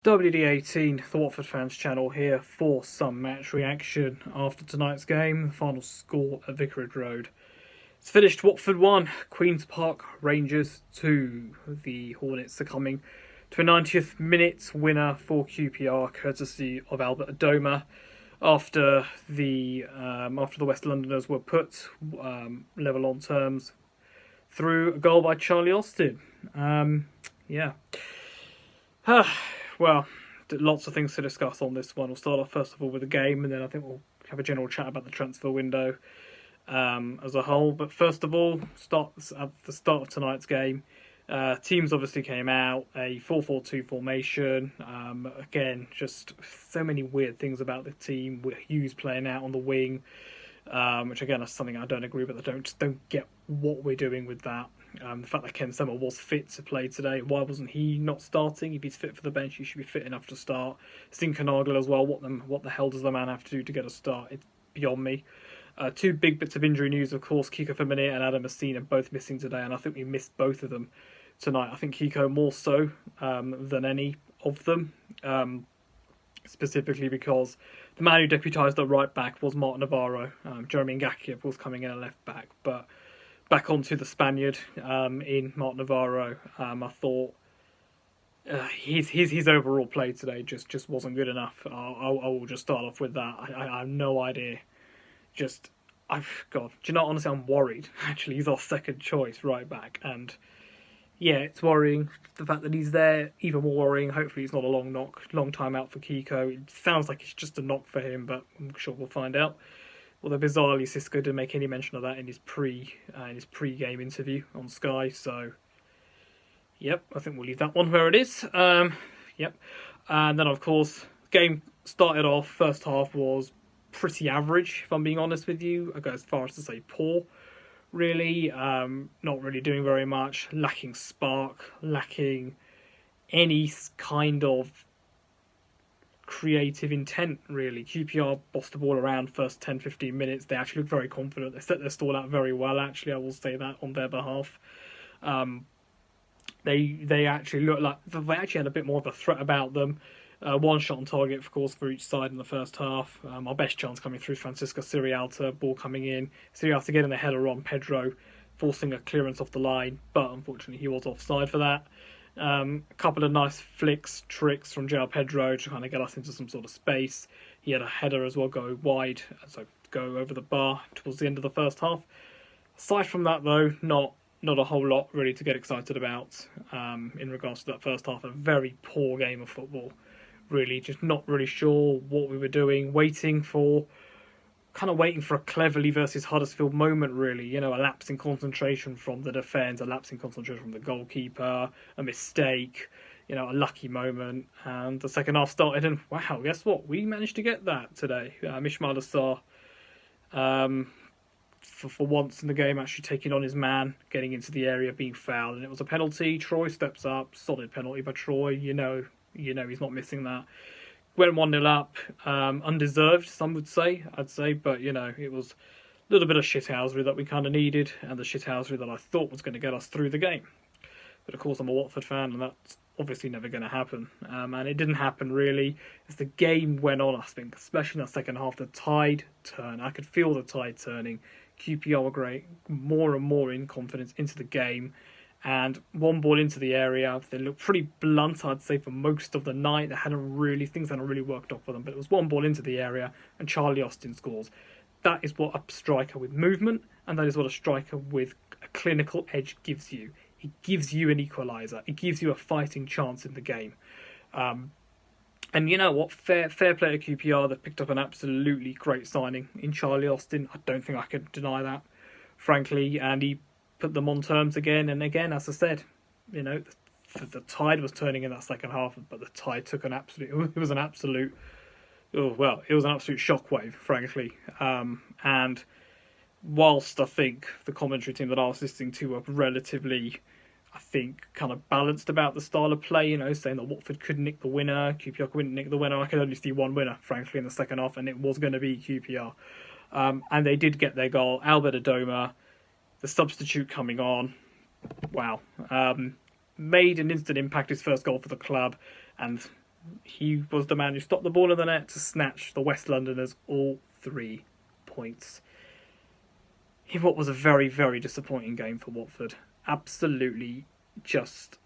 WD18, the Watford fans channel here for some match reaction after tonight's game. The final score at Vicarage Road. It's finished Watford 1, Queen's Park Rangers 2. The Hornets succumbing to a 90th minute winner for QPR, courtesy of Albert Adoma, after the West Londoners were put level on terms through a goal by Charlie Austin. Yeah. Well, lots of things to discuss on this one. We'll start off first of all with the game, and then I think we'll have a general chat about the transfer window as a whole. But first of all, at the start of tonight's game. Teams obviously came out, a 4-4-2 formation. Again, just so many weird things about the team, with Hughes playing out on the wing, which again is something I don't agree with. I don't get what we're doing with that. The fact that Ken Sema was fit to play today, why wasn't he not starting? If he's fit for the bench, he should be fit enough to start. Zinchenko as well. What the hell does the man have to do to get a start? It's beyond me. Two big bits of injury news, of course. Kiko Femini and Adam Messina both missing today, and I think we missed both of them tonight. I think Kiko more so than any of them, specifically because the man who deputised at right back was Martin Navarro. Jeremy Ngakiev was coming in at left back, but back onto the Spaniard in Martin Navarro. I thought his overall play today just wasn't good enough. I will just start off with that. I have no idea. Do you know, honestly, I'm worried. Actually, he's our second choice right back, and yeah, it's worrying. The fact that he's there, even more worrying. Hopefully it's not a long time out for Kiko. It sounds like it's just a knock for him, but I'm sure we'll find out. Although bizarrely, Cisco didn't make any mention of that in his pre-game interview on Sky. So, yep, I think we'll leave that one where it is. Yep, and then of course, game started off. First half was pretty average, if I'm being honest with you. I go as far as to say poor. Really, not really doing very much. Lacking spark, lacking any kind of creative intent, really. QPR bossed the ball around first 10-15 minutes. They actually looked very confident. They set their stall out very well, actually. I will say that on their behalf. They actually looked like they actually had a bit more of a threat about them. One shot on target, of course, for each side in the first half. Our best chance coming through Francisco Sirialta, ball coming in. Sirialta getting the header on Pedro, forcing a clearance off the line, but unfortunately he was offside for that. A couple of nice tricks from João Pedro to kind of get us into some sort of space. He had a header as well go wide, so go over the bar towards the end of the first half. Aside from that, though, not a whole lot really to get excited about in regards to that first half. A very poor game of football. Really, just not really sure what we were doing. Waiting for a Cleverley versus Huddersfield moment, really. You know, a lapse in concentration from the defence, a lapse in concentration from the goalkeeper, a mistake, you know, a lucky moment. And the second half started, and wow, guess what? We managed to get that today. Ismail Assar, for once in the game, actually taking on his man, getting into the area, being fouled, and it was a penalty. Troy steps up, solid penalty by Troy. You know he's not missing that. Went 1-0 up, undeserved, some would say, I'd say, but you know, it was a little bit of shithousery that we kind of needed, and the shithousery that I thought was going to get us through the game. But of course, I'm a Watford fan, and that's obviously never going to happen. And it didn't happen really as the game went on. I think, especially in the second half, the tide turned. I could feel the tide turning. QPR were great, more and more in confidence into the game. And one ball into the area, they looked pretty blunt, I'd say, for most of the night. Things hadn't really worked off for them. But it was one ball into the area, and Charlie Austin scores. That is what a striker with movement, and that is what a striker with a clinical edge gives you. It gives you an equaliser. It gives you a fighting chance in the game. And you know what? Fair play to QPR. They've picked up an absolutely great signing in Charlie Austin. I don't think I could deny that, frankly. And he put them on terms again and again. As I said, you know, the tide was turning in that second half, but the tide took an absolute. It was an absolute shockwave, frankly. And whilst I think the commentary team that I was listening to were relatively, I think, kind of balanced about the style of play, you know, saying that Watford could nick the winner, QPR couldn't nick the winner. I could only see one winner, frankly, in the second half, and it was going to be QPR. And they did get their goal. Albert Adoma, the substitute coming on, wow, made an instant impact, his first goal for the club, and He was the man who stopped the ball in the net to snatch the West Londoners all 3 points. In what was a very, very disappointing game for Watford. Absolutely just...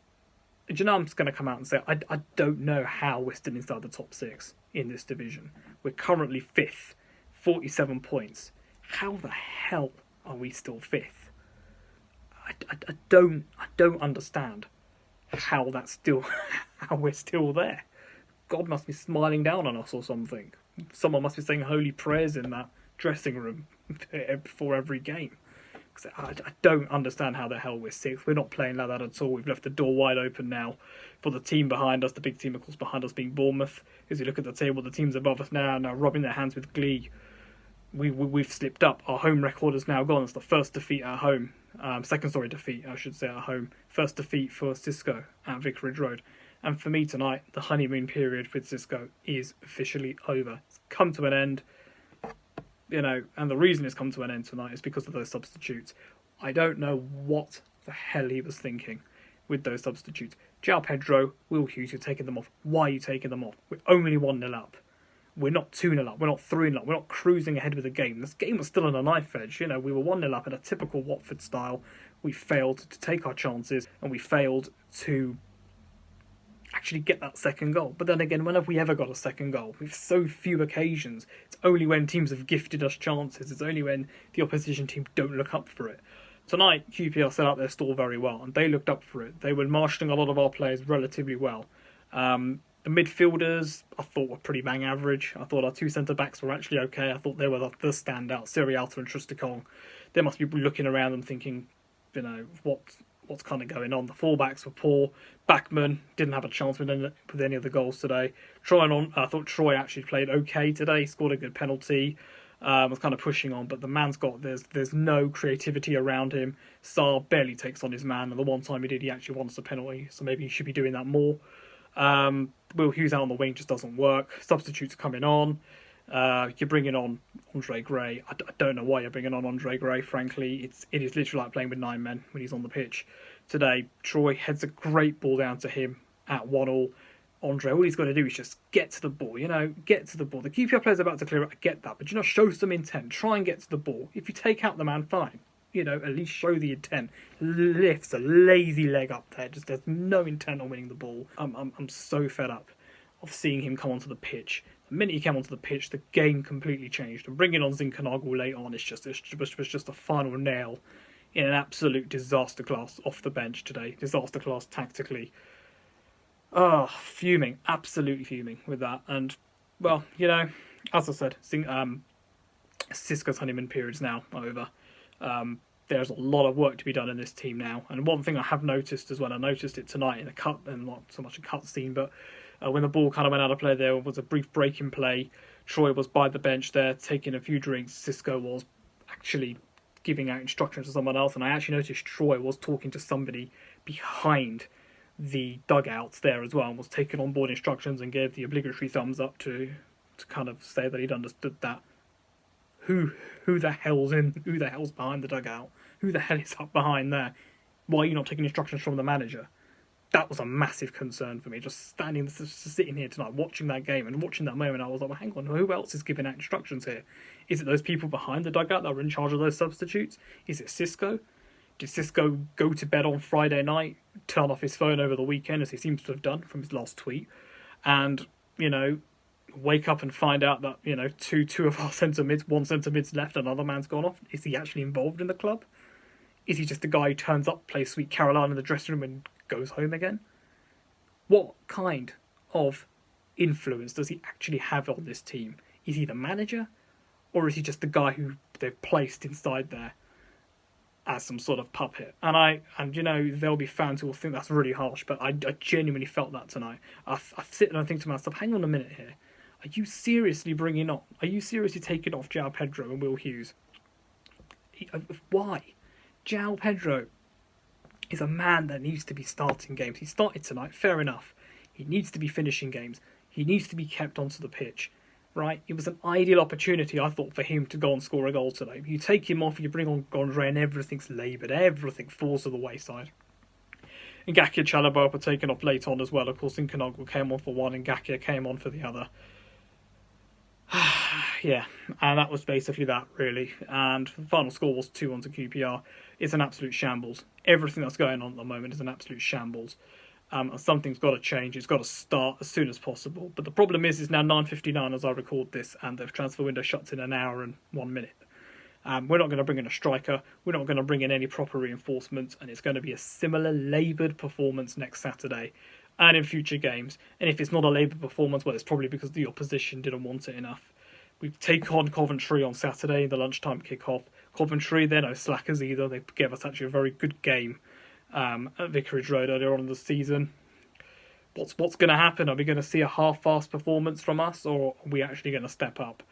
Do you know, I'm just going to come out and say, I don't know how we're still inside the top 6 in this division. We're currently 5th, 47 points. How the hell are we still 5th? I don't understand how that's still how we're still there. God must be smiling down on us or something. Someone must be saying holy prayers in that dressing room before every game. I don't understand how the hell we're 6th. We're not playing like that at all. We've left the door wide open now for the team behind us, the big team, of course, behind us being Bournemouth. As you look at the table, the teams above us now rubbing their hands with glee. We've slipped up. Our home record is now gone. It's the first defeat at home. Second defeat, I should say, at home. First defeat for Cisco at Vicarage Road. And for me tonight, the honeymoon period with Cisco is officially over. It's come to an end. You know, and the reason it's come to an end tonight is because of those substitutes. I don't know what the hell he was thinking with those substitutes. João Pedro, Will Hughes, you're taking them off. Why are you taking them off? We're only 1-0 up. We're not 2-0 up. We're not 3-0 up. We're not cruising ahead with the game. This game was still on a knife edge. You know, we were 1-0 up in a typical Watford style. We failed to take our chances and we failed to actually get that second goal. But then again, when have we ever got a second goal? With so few occasions. It's only when teams have gifted us chances. It's only when the opposition team don't look up for it. Tonight, QPR set out their stall very well, and they looked up for it. They were marshalling a lot of our players relatively well. The midfielders, I thought, were pretty bang average. I thought our 2 centre-backs were actually okay. I thought they were the standout, Sirialta and Trusticong. They must be looking around them thinking, you know, what's kind of going on. The fullbacks were poor. Backman didn't have a chance with any of the goals today. I thought Troy actually played okay today. He scored a good penalty. Was kind of pushing on, but the man's got there's no creativity around him. Sarr barely takes on his man, and the one time he did, he actually wants a penalty, so maybe he should be doing that more. Will Hughes out on the wing just doesn't work. Substitutes coming on. You're bringing on Andre Gray. I don't know why you're bringing on Andre Gray, frankly. It is literally like playing with 9 men when he's on the pitch. Today, Troy heads a great ball down to him at 1-1. Andre, all he's got to do is just get to the ball, get to the ball. The QPR player's about to clear it, I get that, but show some intent. Try and get to the ball. If you take out the man, fine. At least show the intent. Lifts a lazy leg up there. Just there's no intent on winning the ball. I'm so fed up of seeing him come onto the pitch. The minute he came onto the pitch, the game completely changed. And bringing on Zinchenko late on was just a final nail in an absolute disaster class off the bench today. Disaster class tactically. Oh, fuming. Absolutely fuming with that. And, well, as I said, Cisco's honeymoon period's now over. There's a lot of work to be done in this team now. And one thing I have noticed as well, I noticed it tonight in the cut, and not so much a cut scene, but when the ball kind of went out of play, there was a brief break in play. Troy was by the bench there, taking a few drinks. Cisco was actually giving out instructions to someone else, and I actually noticed Troy was talking to somebody behind the dugouts there as well, and was taking on board instructions and gave the obligatory thumbs up to kind of say that he'd understood that. Who the hell's behind the dugout? Who the hell is up behind there? Why are you not taking instructions from the manager? That was a massive concern for me. Just sitting here tonight, watching that game and watching that moment, I was like, well, hang on, who else is giving out instructions here? Is it those people behind the dugout that were in charge of those substitutes? Is it Cisco? Did Cisco go to bed on Friday night, turn off his phone over the weekend, as he seems to have done from his last tweet, and, wake up and find out that, two of our centre mids, one centre mid's left, another man's gone off? Is he actually involved in the club? Is he just a guy who turns up, plays Sweet Caroline in the dressing room and goes home again? What kind of influence does he actually have on this team? Is he the manager? Or is he just the guy who they've placed inside there as some sort of puppet? And there'll be fans who will think that's really harsh, but I genuinely felt that tonight. I sit and I think to myself, hang on a minute here. Are you seriously taking off João Pedro and Will Hughes? Why? João Pedro is a man that needs to be starting games. He started tonight, fair enough. He needs to be finishing games. He needs to be kept onto the pitch, right? It was an ideal opportunity, I thought, for him to go and score a goal today. You take him off, you bring on Gondre, and everything's laboured. Everything falls to the wayside. Ngakia and Chalobah were taken off late on as well. Of course, Inkanoglu came on for one and Ngakia came on for the other. Yeah, and that was basically that, really. And the final score was 2-1 to QPR. It's an absolute shambles. Everything that's going on at the moment is an absolute shambles. And something's got to change. It's got to start as soon as possible. But the problem is now 9:59 as I record this, and the transfer window shuts in an hour and 1 minute. We're not going to bring in a striker. We're not going to bring in any proper reinforcements, and it's going to be a similar laboured performance next Saturday and in future games. And if it's not a laboured performance, well, it's probably because the opposition didn't want it enough. We take on Coventry on Saturday in the lunchtime kick-off. Coventry, they're no slackers either. They gave us actually a very good game at Vicarage Road earlier on in the season. What's going to happen? Are we going to see a half-fast performance from us, or are we actually going to step up?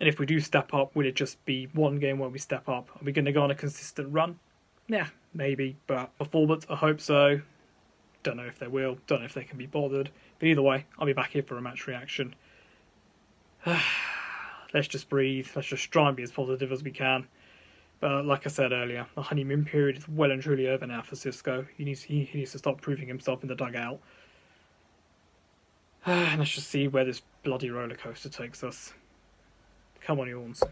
And if we do step up, will it just be one game where we step up? Are we going to go on a consistent run? Yeah, maybe. But performance, I hope so. Don't know if they will. Don't know if they can be bothered. But either way, I'll be back here for a match reaction. Let's just breathe. Let's just try and be as positive as we can. But like I said earlier, the honeymoon period is well and truly over now for Xisco. He needs to start proving himself in the dugout. And let's just see where this bloody roller coaster takes us. Come on, you horns.